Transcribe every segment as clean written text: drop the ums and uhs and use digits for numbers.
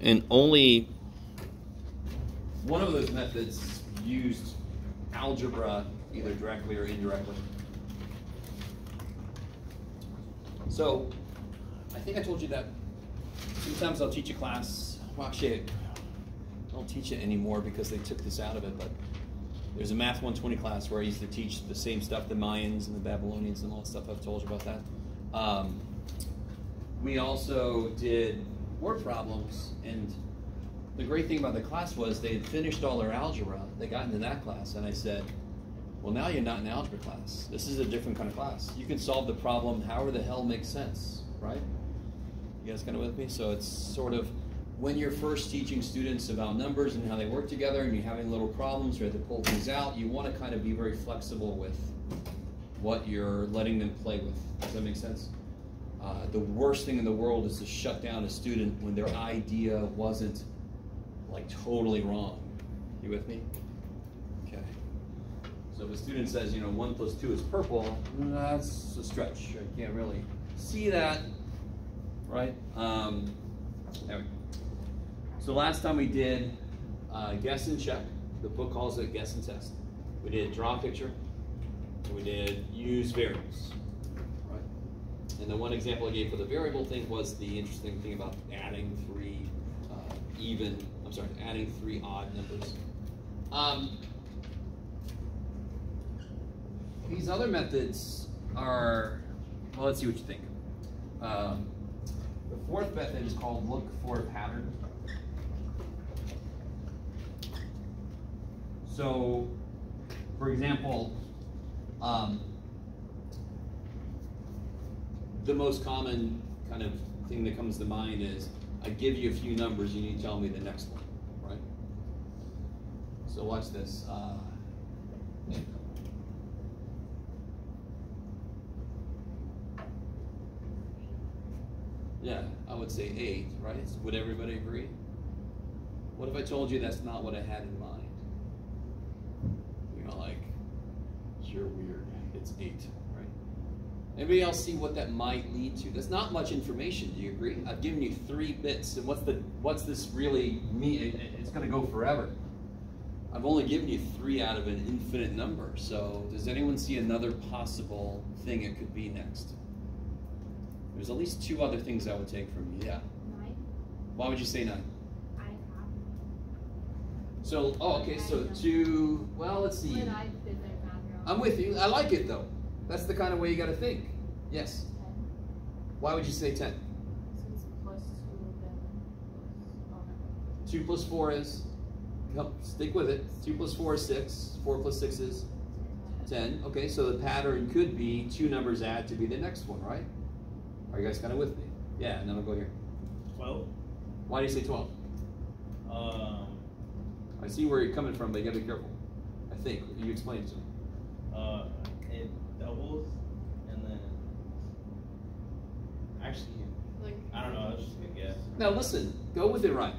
And only one of those methods used algebra either directly or indirectly. So I think I told you that sometimes I'll teach a class. Well, actually, I don't teach it anymore because they took this out of it, but there's a Math 120 class where I used to teach the same stuff, the Mayans and the Babylonians and all that stuff. I've told you about that. We also did word problems, and the great thing about the class was they had finished all their algebra. They got into that class, and I said, well, now you're not in algebra class. This is a different kind of class. You can solve the problem however the hell makes sense, right? You guys kind of with me? So it's sort of when you're first teaching students about numbers and how they work together, and you're having little problems, you have to pull things out, you want to kind of be very flexible with what you're letting them play with. Does that make sense? The worst thing in the world is to shut down a student when their idea wasn't like totally wrong. You with me? Okay. So if a student says, 1 plus 2 is purple, that's a stretch. I can't really see that, right? Anyway. So last time we did guess and check. The book calls it guess and test. We did draw a picture, and we did use variables. And the one example I gave for the variable thing was the interesting thing about adding three odd numbers. These other methods are, well, let's see what you think. The fourth method is called look for a pattern. So, for example, the most common kind of thing that comes to mind is I give you a few numbers, you need to tell me the next one, right? So watch this. Yeah, I would say 8, right? Would everybody agree? What if I told you that's not what I had in mind? Like, you're weird. It's 8. Anybody else see what that might lead to? That's not much information, do you agree? I've given you 3 bits, and what's this really mean? It's going to go forever. I've only given you 3 out of an infinite number, so does anyone see another possible thing it could be next? There's at least 2 other things I would take from you, yeah? 9. Why would you say 9? I have. So, okay, so 2, well, let's see. When I did that math wrong. I'm with you, I like it though. That's the kind of way you got to think. Yes. 10. Why would you say 10? So it's plus 2 then plus 2 plus 4 is, stick with it. 2 plus 4 is 6. 4 plus 6 is 10. Okay, so the pattern could be 2 numbers add to be the next one, right? Are you guys kind of with me? Yeah, and then I'll go here. 12. Why do you say 12? I see where you're coming from, but you got to be careful. I think. You explain it to me. It doubles, and then actually, I don't know. That's just a guess. Now listen, go with it right.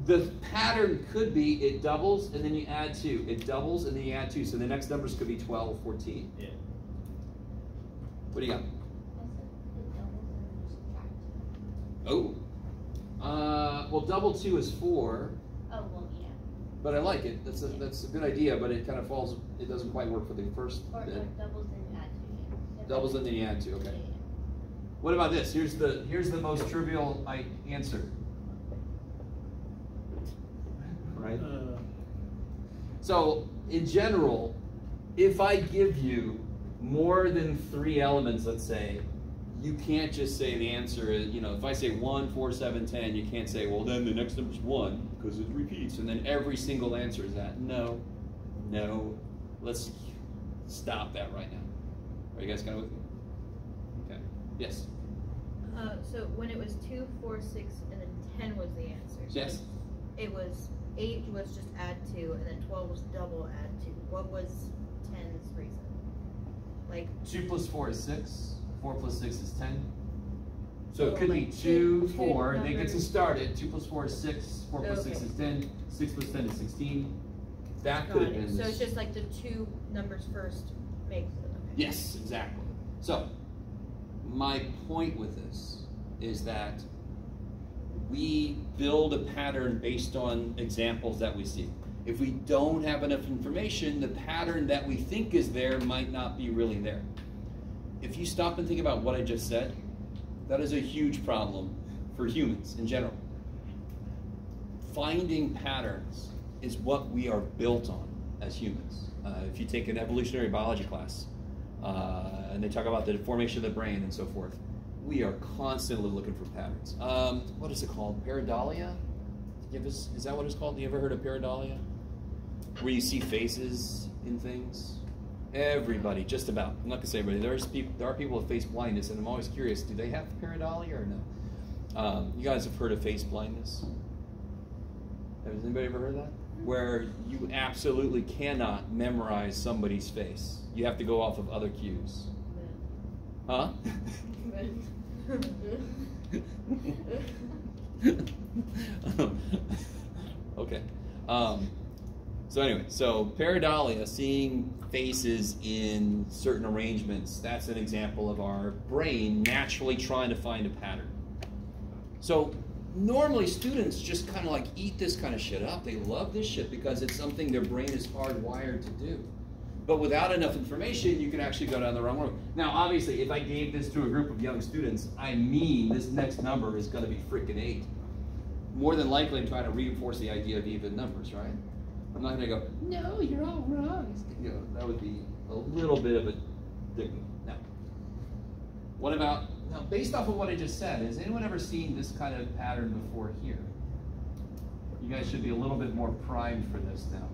The pattern could be it doubles and then you add 2. It doubles and then you add 2. So the next numbers could be 12, 14. Yeah. What do you got? it doubles and you subtract 2. Oh. Well, double 2 is 4. Oh, well, yeah. But I like it. That's a good idea, but it kind of falls. It doesn't quite work for the first Or bit. doubles and you add 2. Yeah. Doubles and then you add 2. Okay. Yeah. What about this? Here's the most trivial answer. Right. So in general, if I give you more than 3 elements, let's say, you can't just say the answer is, if I say 1, 4, 7, 10, you can't say, well, then the next number is 1 because it repeats, and then every single answer is that. No. Let's stop that right now. Are you guys kind of with me? Okay. Yes. So when it was 2, 4, 6, and then 10 was the answer. So Yes. It was 8 was just add 2, and then 12 was double add 2. What was 10's reason? Like 2 plus 4 is 6. 4 plus 6 is 10. So it Oh, could be like 2, two 4, and then it gets us numbers. started. 2 plus 4 is 6. 4 plus 6 Okay. is 10. 6 plus 10 is 16. That got could have it. been So this. it's just like the 2 numbers first make it. Okay. Yes, exactly. So my point with this is that we build a pattern based on examples that we see. If we don't have enough information, the pattern that we think is there might not be really there. If you stop and think about what I just said, that is a huge problem for humans in general. Finding patterns is what we are built on as humans. If you take an evolutionary biology class, and they talk about the formation of the brain and so forth, we are constantly looking for patterns. What is it called? Pareidolia? Is that what it's called? You ever heard of pareidolia? Where you see faces in things? Everybody, just about. I'm not going to say everybody. There are people with face blindness, and I'm always curious, do they have pareidolia or no? You guys have heard of face blindness? Has anybody ever heard of that? Where you absolutely cannot memorize somebody's face. You have to go off of other cues. Huh? Okay. So anyway, so pareidolia, seeing faces in certain arrangements, that's an example of our brain naturally trying to find a pattern. So normally students just kind of like eat this kind of shit up. They love this shit because it's something their brain is hardwired to do. But without enough information, you can actually go down the wrong road. Now, obviously, if I gave this to a group of young students, I mean this next number is going to be freaking 8. More than likely, I'm trying to reinforce the idea of even numbers, right? I'm not going to go, no, you're all wrong. You know, that would be a little bit of a dignity. Now, what about, now based off of what I just said, has anyone ever seen this kind of pattern before here? You guys should be a little bit more primed for this now.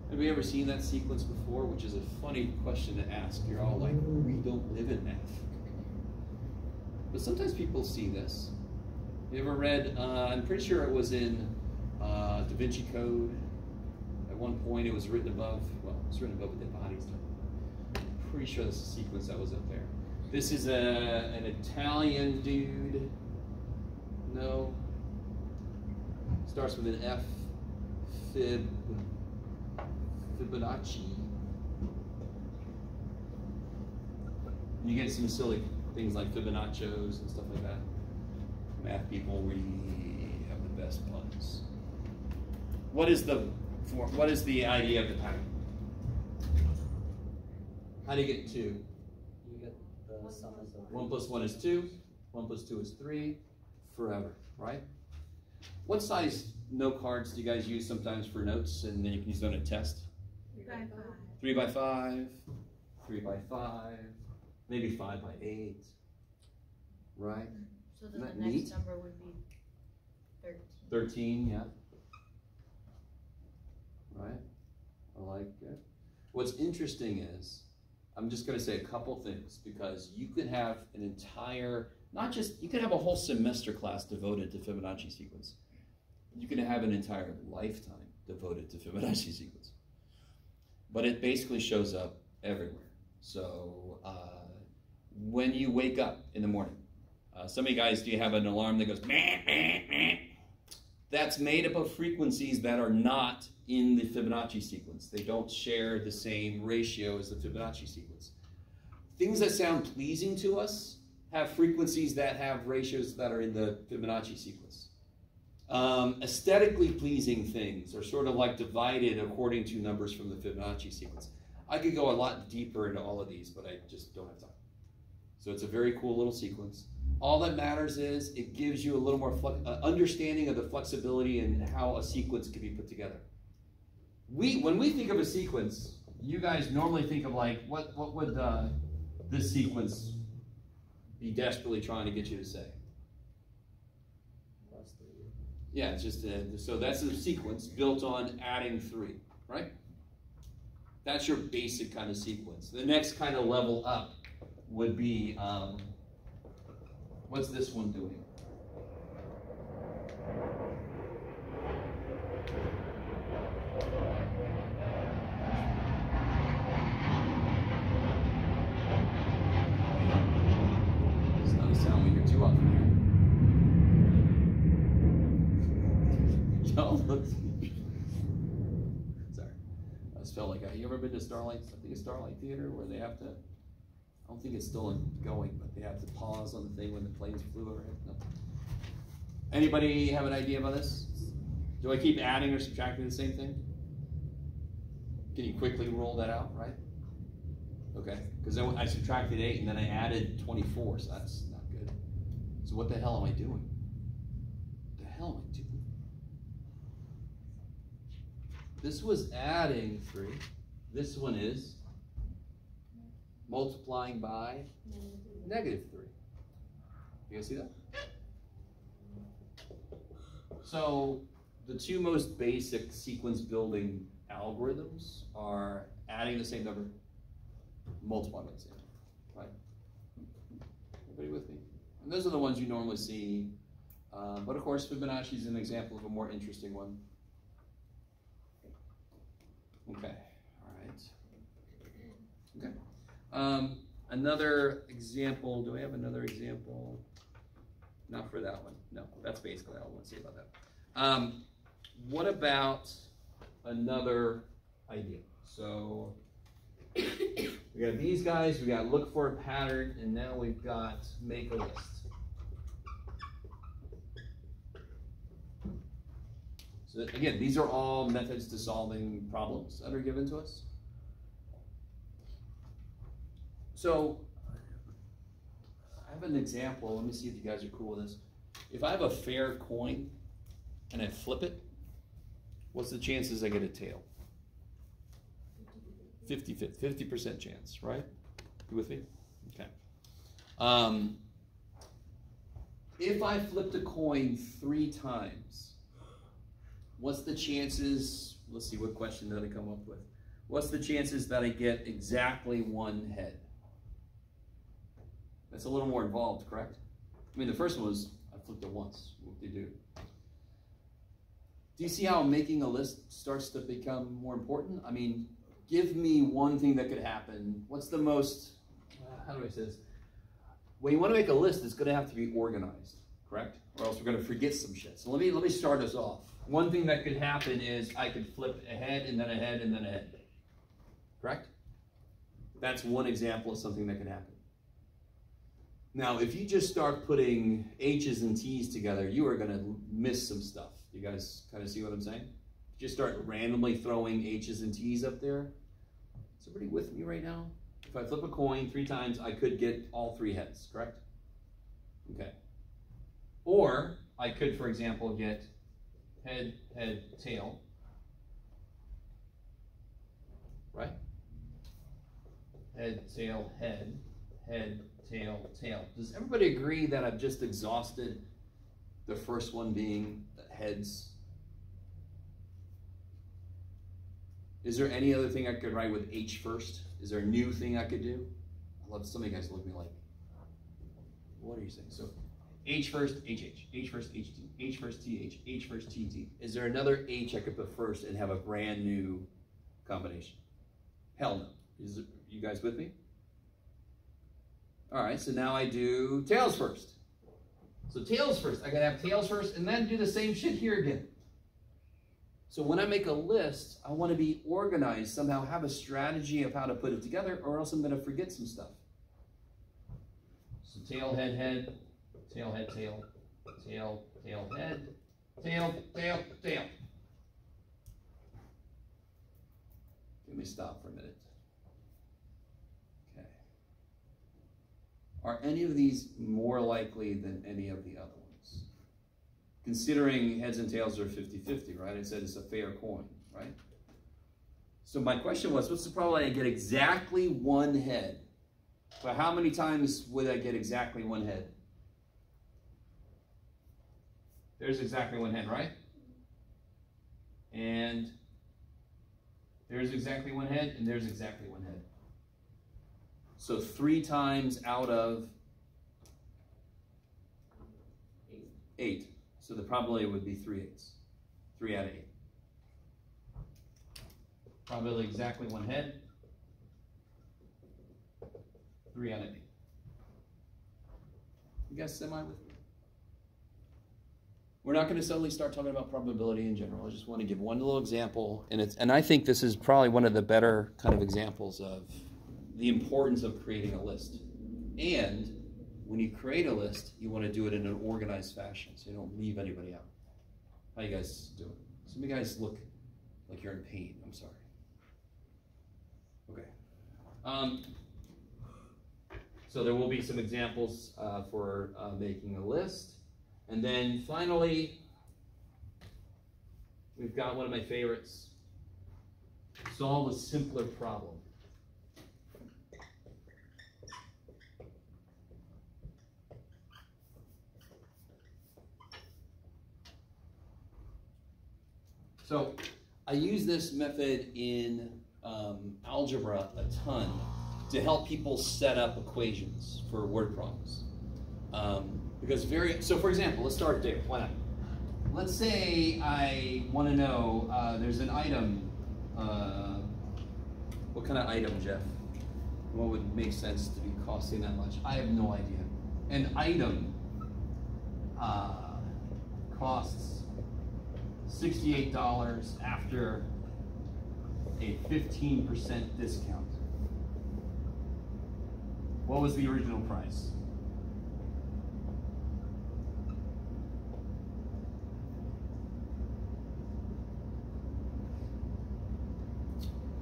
Have we ever seen that sequence before? Which is a funny question to ask. You're all like, we don't live in math. But sometimes people see this. You ever read, I'm pretty sure it was in Da Vinci Code. At one point it was written above, well, it was written above the dead bodies. I'm pretty sure this is a sequence that was up there. This is an Italian dude. No. Starts with an F. Fibonacci. You get some silly things like Fibonaccios and stuff like that. Math people, we have the best puns. What is the idea of the pattern? How do you get 2? You get the sum of the 1 plus 1 is 2. 1 plus 2 is 3. Forever, right? What size note cards do you guys use sometimes for notes, and then you can use them on a test? 3 by 5, 3 by 5, maybe 5 by 8, right? So then Isn't the that next neat? number would be 13. 13, yeah. Right? I like it. What's interesting is, I'm just going to say a couple things, because you could have an entire, not just, you could have a whole semester class devoted to Fibonacci sequence. You can have an entire lifetime devoted to Fibonacci sequence. But it basically shows up everywhere. So when you wake up in the morning, some of you guys, do you have an alarm that goes, meh, meh, meh? That's made up of frequencies that are not in the Fibonacci sequence. They don't share the same ratio as the Fibonacci sequence. Things that sound pleasing to us have frequencies that have ratios that are in the Fibonacci sequence. Aesthetically pleasing things are sort of like divided according to numbers from the Fibonacci sequence. I could go a lot deeper into all of these, but I just don't have time. So it's a very cool little sequence. All that matters is it gives you a little more understanding of the flexibility and how a sequence can be put together. When we think of a sequence, you guys normally think of like, what would this sequence be desperately trying to get you to say? Yeah, it's just so that's a sequence built on adding 3, right? That's your basic kind of sequence. The next kind of level up would be, what's this one doing? It's not a sound we hear too often here. Y'all look. Sorry. I just felt like, you ever been to Starlight? I think it's Starlight Theater where they have to don't think it's still going, but they have to pause on the thing when the planes flew overhead. No. Anybody have an idea about this? Do I keep adding or subtracting the same thing? Can you quickly roll that out, right? Okay, because then I subtracted 8 and then I added 24, so that's not good. So what the hell am I doing? What the hell am I doing? This was adding 3. This one is multiplying by -3. You guys see that? So the two most basic sequence building algorithms are adding the same number, multiplying by the same number, right? Everybody with me? And those are the ones you normally see. But of course, Fibonacci is an example of a more interesting one. Okay, all right. Okay. Another example, do I have another example? Not for that one. No, that's basically all I want to say about that. What about another idea? So we got these guys, we got look for a pattern, and now we've got make a list. So again, these are all methods to solving problems that are given to us. So I have an example. Let me see if you guys are cool with this. If I have a fair coin and I flip it, what's the chances I get a tail? 50% chance, right? You with me? Okay. If I flipped a coin 3 times, what's the chances? Let's see, what question did I come up with? What's the chances that I get exactly 1 head? That's a little more involved, correct? I mean, the first one was I flipped it once. What did you do? Do you see how making a list starts to become more important? I mean, give me one thing that could happen. What's the most, how do I say this? When you want to make a list, it's going to have to be organized, correct? Or else we're going to forget some shit. So let me start us off. One thing that could happen is I could flip a head and then a head and then a head, correct? That's one example of something that could happen. Now, if you just start putting H's and T's together, you are going to miss some stuff. You guys kind of see what I'm saying? Just start randomly throwing H's and T's up there. Is everybody with me right now? If I flip a coin 3 times, I could get all 3 heads, correct? Okay. Or I could, for example, get head, head, tail. Right? Head, tail, head, head, tail, tail. Does everybody agree that I've just exhausted the first one being heads? Is there any other thing I could write with H first? Is there a new thing I could do? I love some of you guys look at me like, what are you saying? So H first, HH, H first, HT, H first, TH, H first, TT. Is there another H I could put first and have a brand new combination? Hell no. You guys with me? All right, so now I do tails first. So tails first, I gotta have tails first and then do the same shit here again. So when I make a list, I wanna be organized, somehow have a strategy of how to put it together, or else I'm gonna forget some stuff. So tail, head, head, tail, head, tail, tail, tail, head, tail, tail, tail. Let me stop for a minute. Are any of these more likely than any of the other ones? Considering heads and tails are 50-50, right? I said it's a fair coin, right? So my question was, what's the probability I get exactly 1 head? But how many times would I get exactly 1 head? There's exactly 1 head, right? And there's exactly 1 head, and there's exactly 1 head. So 3 times out of 8. So the probability would be 3/8. 3 out of 8. Probability exactly 1 head. 3 out of 8. You guys semi with me? We're not going to suddenly start talking about probability in general. I just want to give one little example, and I think this is probably one of the better kind of examples of the importance of creating a list. And when you create a list, you want to do it in an organized fashion so you don't leave anybody out. How you guys doing? Some of you guys look like you're in pain. I'm sorry. Okay. So there will be some examples for making a list. And then finally, we've got one of my favorites. Solve a simpler problem. So I use this method in algebra a ton to help people set up equations for word problems. So for example, let's start there. Why not? Let's say I want to know, there's an item. What kind of item, Jeff? What would make sense to be costing that much? I have no idea. An item costs $68 after a 15% discount. What was the original price?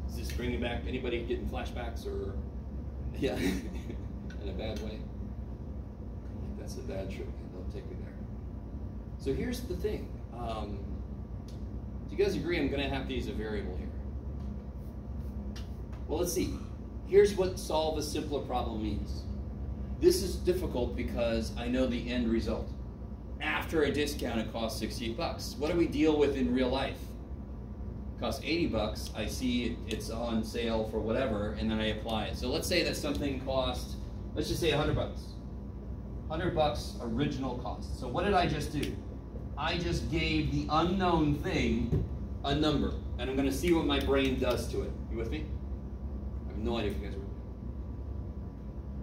Is this bringing back anybody getting flashbacks or, yeah, in a bad way? That's a bad trip. Don't take me there. So here's the thing. Do you guys agree I'm going to have to use a variable here? Well, let's see. Here's what solve a simpler problem means. This is difficult because I know the end result. After a discount, it costs 68 bucks. What do we deal with in real life? It costs 80 bucks. I see it's on sale for whatever, and then I apply it. So let's say that something cost, let's just say 100 bucks. 100 bucks original cost. So what did I just do? I just gave the unknown thing a number, and I'm going to see what my brain does to it. You with me? I have no idea if you guys are with me.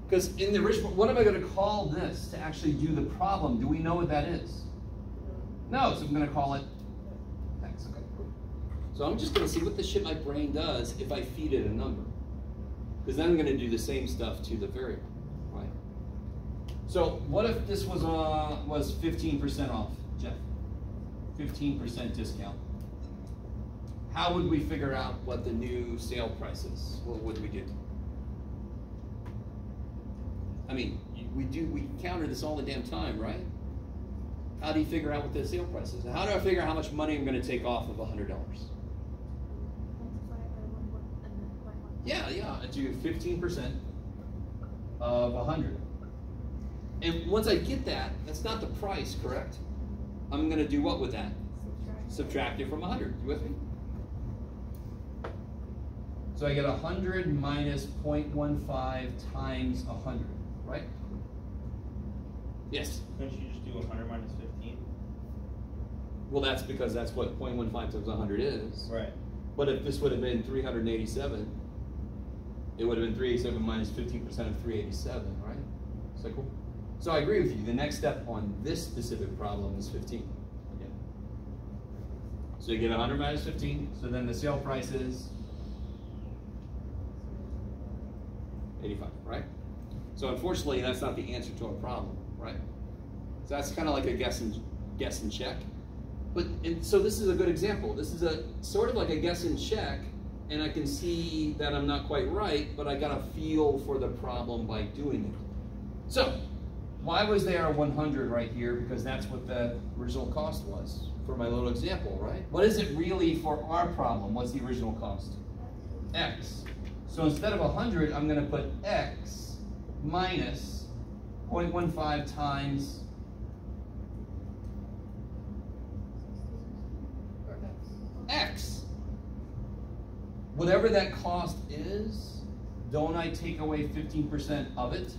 Because in the original, what am I going to call this to actually do the problem? Do we know what that is? No, so I'm going to call it X. Okay. So I'm just going to see what the shit my brain does if I feed it a number. Because then I'm going to do the same stuff to the variable, right? So what if this was 15% off, Jeff? 15% discount. How would we figure out what the new sale price is? What would we do? I mean, we counter this all the damn time, right? How do you figure out what the sale price is? How do I figure out how much money I'm going to take off of $100? Yeah, I do 15% of 100. And once I get that, that's not the price, correct? I'm going to do what with that? Subtract it from 100. You with me? So I get 100 minus 0.15 times 100, right? Yes? Couldn't you just do 100 minus 15? Well, that's because that's what 0.15 times 100 is. Right. But if this would have been 387, it would have been 387 minus 15% of 387, right? Is that cool? So I agree with you. The next step on this specific problem is 15. Yeah. So you get 100 minus 15. So then the sale price is 85, right? So unfortunately, that's not the answer to a problem, right? So that's kind of like a guess and check. But so this is a good example. This is a sort of like a guess and check, and I can see that I'm not quite right, but I got a feel for the problem by doing it. So why was there a 100 right here? Because that's what the original cost was for my little example, right? What is it really for our problem? What's the original cost? X. So instead of 100, I'm going to put X minus 0.15 times X. Whatever that cost is, don't I take away 15% of it?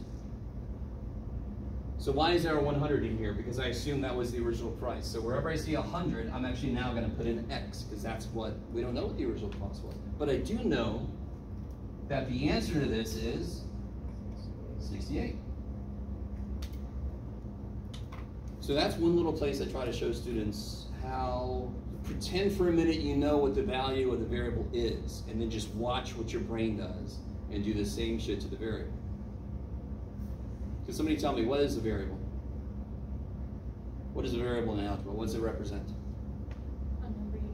So why is there a 100 in here? Because I assume that was the original price. So wherever I see 100, I'm actually now going to put in X, because that's what, we don't know what the original cost was. But I do know that the answer to this is 68. So that's one little place I try to show students how, pretend for a minute you know what the value of the variable is, and then just watch what your brain does. and do the same shit to the variable. Can somebody tell me, what is a variable? What is a variable in algebra? What does it represent?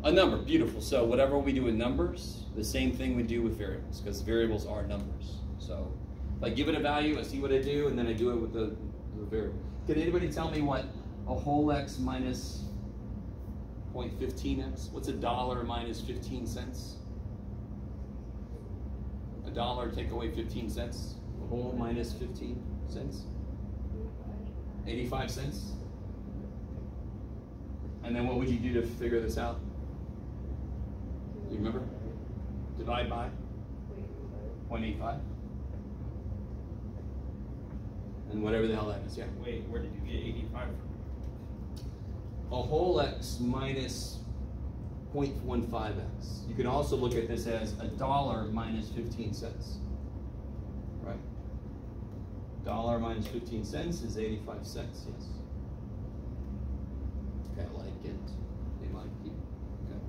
A number, beautiful. So whatever we do with numbers, the same thing we do with variables, because variables are numbers. So if I give it a value, I see what I do, and then I do it with the variable. Can anybody tell me what a whole x minus 0.15x? What's a dollar minus 15 cents? A dollar take away 15 cents. A whole minus 15 cents. 85 cents. And then what would you do to figure this out? You remember? Divide by 0.85. And whatever the hell that is, yeah. Wait, where did you get 85 from? A whole x minus 0.15x. You can also look at this as a dollar minus 15 cents. Right? Dollar minus 15 cents is 85 cents, yes. Okay, I like it. They like it. Okay.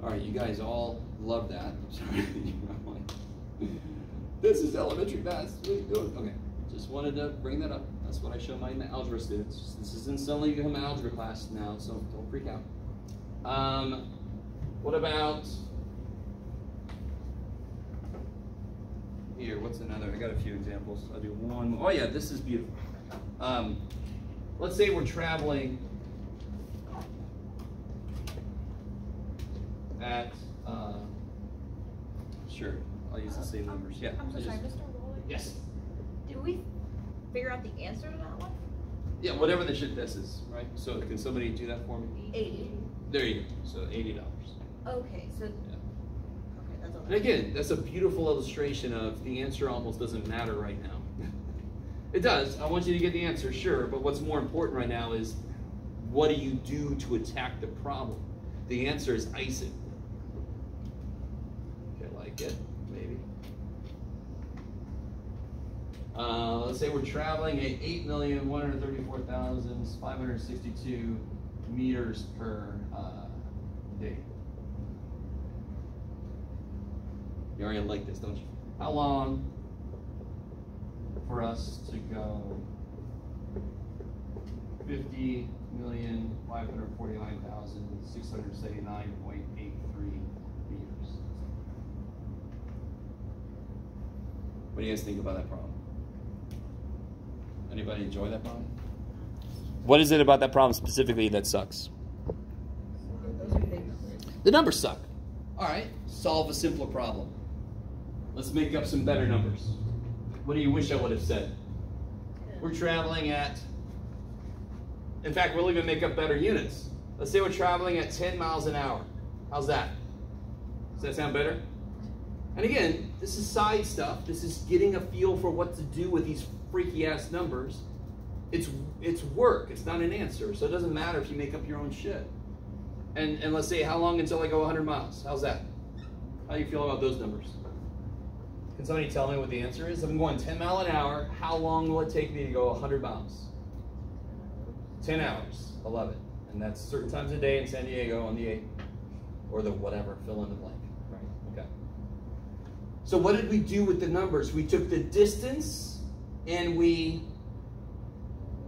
All right, you guys all love that. I'm sorry. This is elementary math. What are you doing? Okay, just wanted to bring that up. That's what I show my algebra students. This isn't suddenly become an algebra class now, so don't freak out. What about here? What's another? I got a few examples. I'll do one more. Oh yeah, this is beautiful. Let's say we're traveling at, sure, I'll use the same numbers. Yeah. I'm so sorry, Mr. Roller. Yes. Did we figure out the answer to that one? Yeah, whatever the shit this is, right? So can somebody do that for me? 80. There you go. So $80. Okay, so. Yeah. Okay, that's all. And again, that's a beautiful illustration of the answer almost doesn't matter right now. It does. I want you to get the answer, sure, but what's more important right now is what do you do to attack the problem? The answer is icing. Okay, like it, maybe. Let's say we're traveling at 8,134,562 meters per day. You already like this, don't you? How long for us to go 50,549,679.83 meters? What do you guys think about that problem? Anybody enjoy that problem? What is it about that problem specifically that sucks? Those are big numbers. The numbers suck. All right, solve a simpler problem. Let's make up some better numbers. What do you wish I would have said? We're traveling at, in fact, we'll even make up better units. Let's say we're traveling at 10 miles an hour. How's that? Does that sound better? And again, this is side stuff. This is getting a feel for what to do with these freaky ass numbers. It's work. It's not an answer. So it doesn't matter if you make up your own shit. And let's say, how long until I go 100 miles? How's that? How do you feel about those numbers? Can somebody tell me what the answer is? If I'm going 10 miles an hour, how long will it take me to go 100 miles? 10 hours. I love it. And that's certain times of day in San Diego on the 8th. Or the whatever, fill in the blank. Right? Okay. So what did we do with the numbers? We took the distance and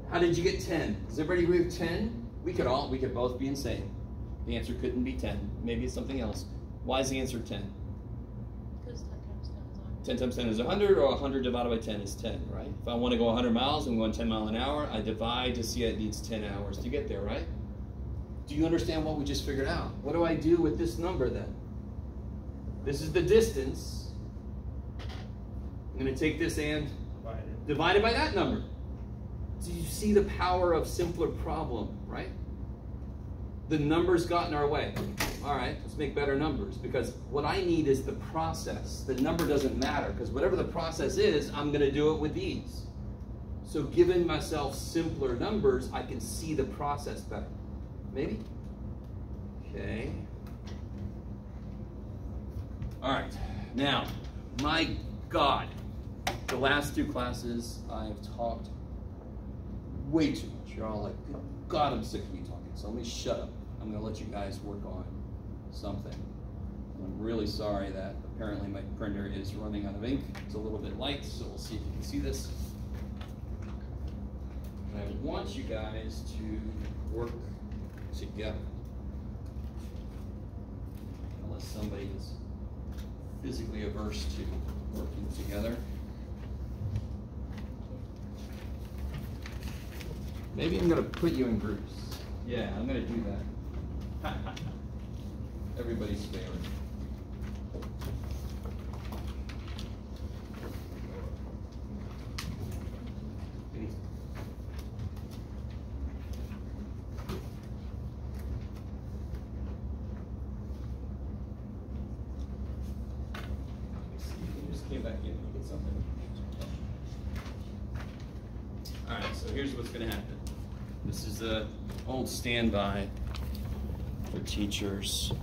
how did you get 10? Does everybody agree with 10? We could both be insane. The answer couldn't be 10. Maybe it's something else. Why is the answer 10? Because 10 times 10 is 100. 10 times 10 is 100, or 100 divided by 10 is 10, right? If I want to go 100 miles, I'm going 10 miles an hour. I divide to see it needs 10 hours to get there, right? Do you understand what we just figured out? What do I do with this number then? This is the distance. I'm going to take this and divide it by that number. Do you see the power of simpler problem, right? The numbers got in our way. All right, let's make better numbers, because what I need is the process. The number doesn't matter, because whatever the process is, I'm going to do it with these. So giving myself simpler numbers, I can see the process better. Maybe? Okay. All right. Now, my God, the last two classes I've talked way too much. You're all like, God, I'm sick of you talking. So let me shut up. I'm going to let you guys work on something. I'm really sorry that apparently my printer is running out of ink. It's a little bit light, so we'll see if you can see this. And I want you guys to work together. Unless somebody is physically averse to working together. Maybe I'm going to put you in groups. Yeah, I'm going to do that. Everybody's favorite. Came back in and get something. All right, so here's what's going to happen. This is the old standby for teachers.